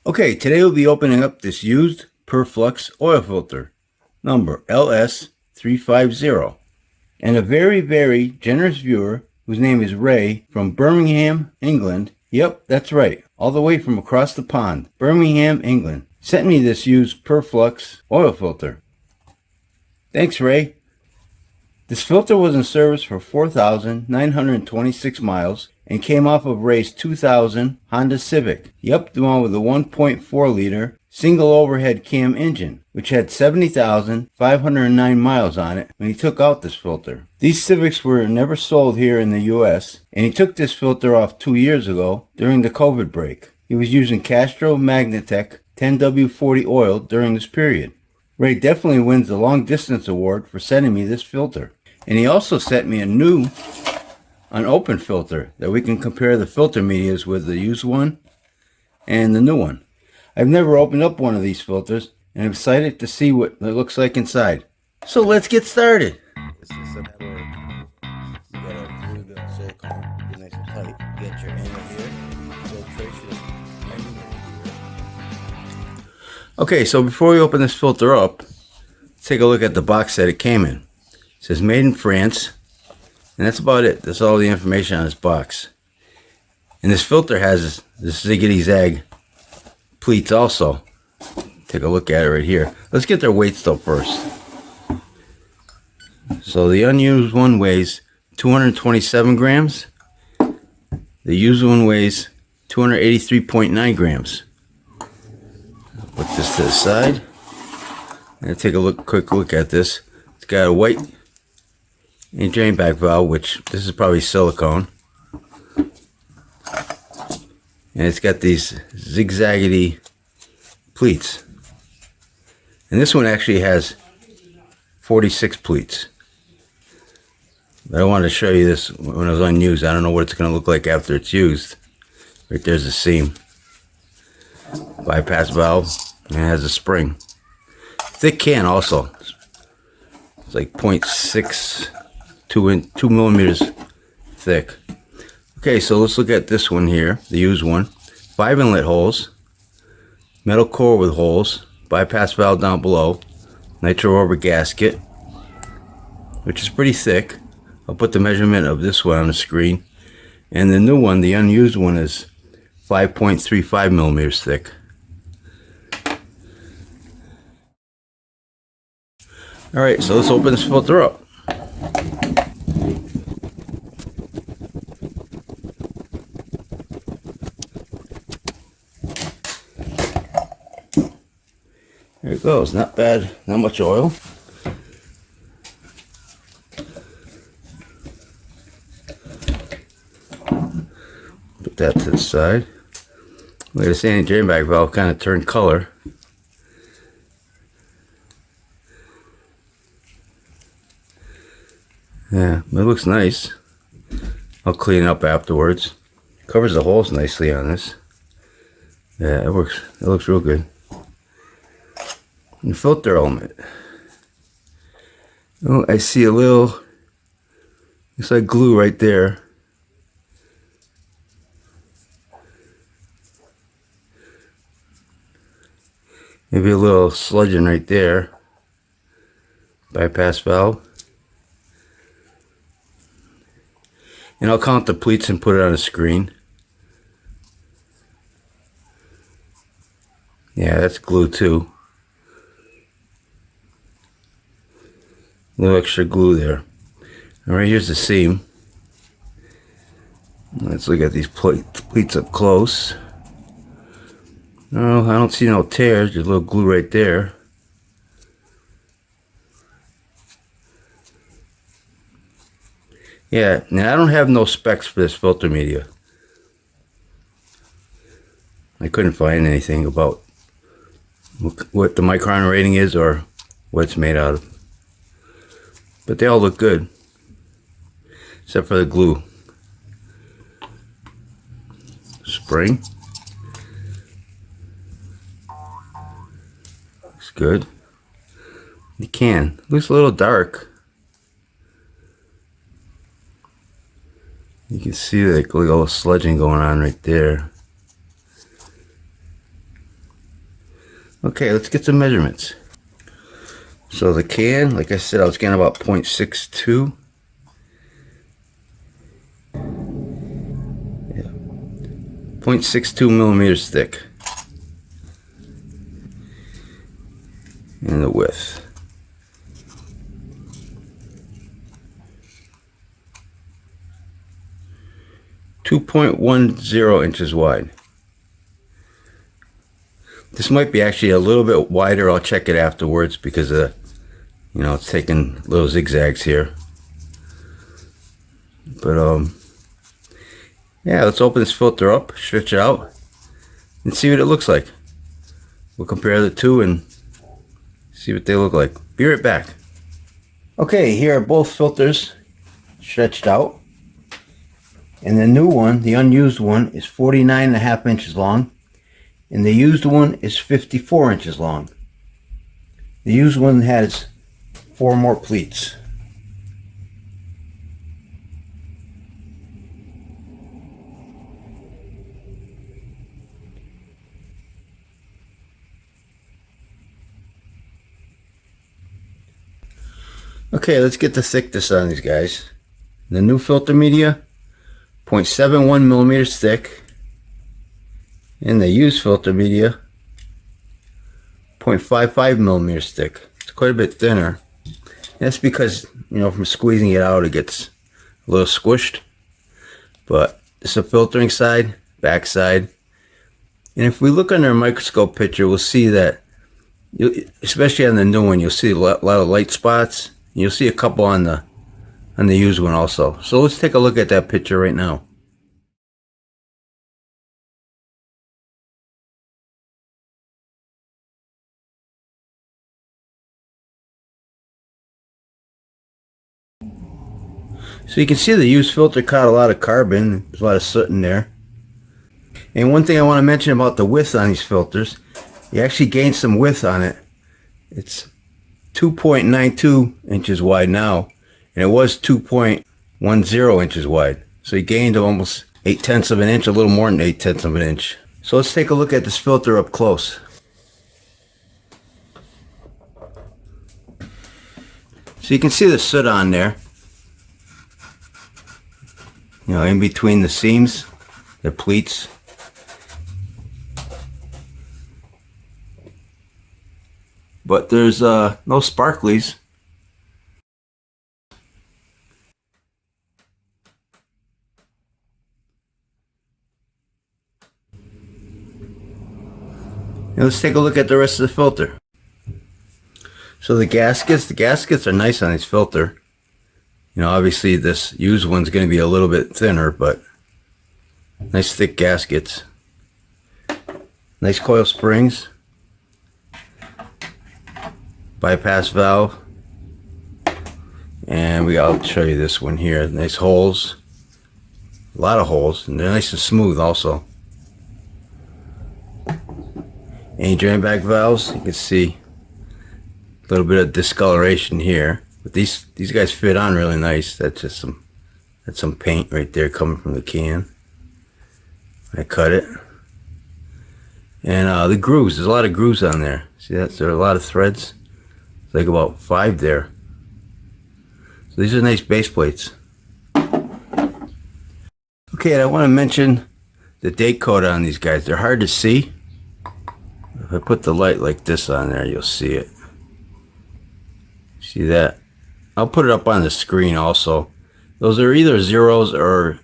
Okay, today we'll be opening up this used Purflux oil filter, number LS350. And a very generous viewer, whose name is Ray, from Birmingham, England, yep, that's right, all the way from across the pond, Birmingham, England, sent me this used Purflux oil filter. Thanks, Ray. This filter was in service for 4,926 miles and came off of Ray's 2000 Honda Civic. Yep, the one with the 1.4 liter single overhead cam engine, which had 70,509 miles on it when he took out this filter. These Civics were never sold here in the US, and he took this filter off 2 years ago during the COVID break. He was using Castro Magnatech 10W40 oil during this period. Ray definitely wins the long distance award for sending me this filter. And he also sent me a new unopened filter that we can compare the filter medias with, the used one and the new one. I've never opened up one of these filters, and I'm excited to see what it looks like inside. So let's get started. This is up for, you gotta glue the silicone, get nice and tight, get your angle here, filtration angle here. Okay, so before we open this filter up, let's take a look at the box that it came in. It says made in France, and that's about it. That's all the information on this box. And this filter has this ziggity zag pleats also. Take a look at it right here. Let's get their weights though first. So the unused one weighs 227 grams. The used one weighs 283.9 grams. Put this to the side. And take a quick look at this. It's got a white drain back valve, which this is probably silicone, and it's got these zigzaggedy pleats, and this one actually has 46 pleats. But I wanted to show you this when it was unused. I don't know what it's going to look like after it's used. Right there's the seam, bypass valve, and it has a spring. Thick can also. It's like 0.6 2 millimeters thick. Okay, so let's look at this one here, the used one. 5 inlet holes, metal core with holes, bypass valve down below, nitro rubber gasket, which is pretty thick. I'll put the measurement of this one on the screen. And the new one, the unused one, is 5.35 millimeters thick. Alright, so let's open this filter up. There it goes, not bad, not much oil. Put that to the side. Look at this anti-drain back valve kind of turned color. Yeah, it looks nice. I'll clean it up afterwards. Covers the holes nicely on this. Yeah, it works. It looks real good. And filter element. Oh, I see a little, looks like glue right there. Maybe a little sludging right there. Bypass valve. And I'll count the pleats and put it on the screen. Yeah, that's glue too. A little extra glue there. All right, here's the seam. Let's look at these pleats up close. No, I don't see no tears. There's a little glue right there. Yeah, now I don't have no specs for this filter media. I couldn't find anything about what the micron rating is or what it's made out of. But they all look good, except for the glue. Spring. Looks good. The can looks a little dark. You can see like all the sludging going on right there. Okay, let's get some measurements. So the can, like I said, I was getting about 0.62. Yeah, 0.62 millimeters thick. And the width. .10 inches wide. This might be actually a little bit wider. I'll check it afterwards because you know, it's taking little zigzags here. But yeah, let's open this filter up, stretch it out, and see what it looks like. We'll compare the two and see what they look like. Be right back. Okay, here are both filters stretched out. And the new one, the unused one, is 49.5 inches long. And the used one is 54 inches long. The used one has 4 more pleats. Okay, let's get the thickness on these guys. The new filter media, 0.71 millimeters thick. And the used filter media, 0.55 millimeters thick. It's quite a bit thinner. That's because, you know, from squeezing it out, it gets a little squished. But it's a filtering side, back side. And if we look under a microscope picture, we'll see that, especially on the new one, you'll see a lot of light spots. You'll see a couple on the used one also. So let's take a look at that picture right now. So you can see the used filter caught a lot of carbon. There's a lot of soot in there. And one thing I want to mention about the width on these filters, you actually gained some width on it. It's 2.92 inches wide now, and it was 2.10 inches wide. So you gained almost 0.8 of an inch, a little more than 0.8 of an inch. So let's take a look at this filter up close. So you can see the soot on there. You know, in between the seams, the pleats. But there's no sparklies. Now let's take a look at the rest of the filter. So the gaskets are nice on this filter. You know, obviously this used one's going to be a little bit thinner, but nice thick gaskets. Nice coil springs. Bypass valve. And I'll show you this one here. Nice holes. A lot of holes, and they're nice and smooth also. Any drain back valves, you can see a little bit of discoloration here. But these guys fit on really nice. That's just some paint right there coming from the can. I cut it. And the grooves, there's a lot of grooves on there. See that? There are a lot of threads. It's like about 5 there. So these are nice base plates. Okay, and I want to mention the date code on these guys. They're hard to see. If I put the light like this on there, you'll see it. See that? I'll put it up on the screen also. Those are either zeros or,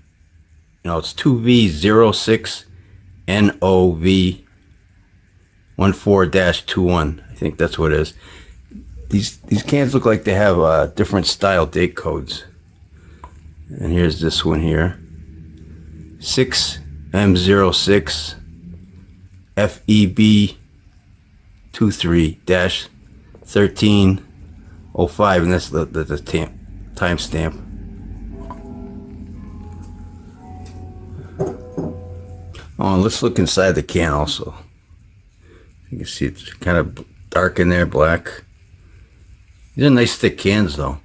you know, it's 2V06NOV14-21. I think that's what it is. These cans look like they have different style date codes. And here's this one here. 6M06 FEB23-1305, and that's the time stamp. Oh, and let's look inside the can also. You can see it's kind of dark in there, black. These are nice thick cans though.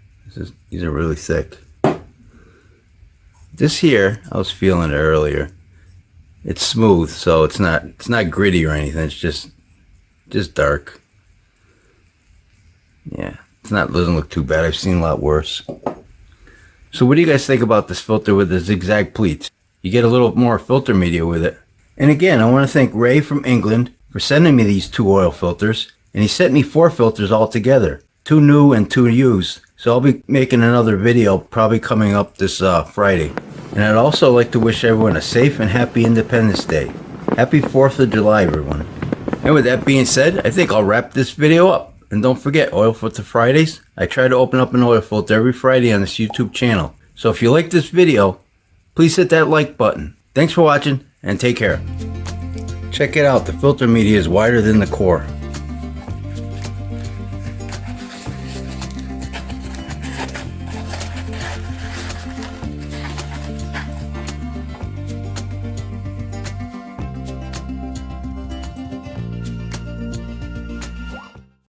These are really thick. This here, I was feeling it earlier. It's smooth, so it's not gritty or anything. It's just Just dark. Yeah, doesn't look too bad. I've seen a lot worse. So what do you guys think about this filter with the zigzag pleats? You get a little more filter media with it. And again, I want to thank Ray from England for sending me these 2 oil filters. And he sent me 4 filters all together. 2 new and 2 used. So I'll be making another video probably coming up this Friday. And I'd also like to wish everyone a safe and happy Independence Day. Happy 4th of July, everyone. And with that being said, I think I'll wrap this video up. And don't forget, Oil Filter Fridays. I try to open up an oil filter every Friday on this YouTube channel. So if you like this video, please hit that like button. Thanks for watching and take care. Check it out, the filter media is wider than the core.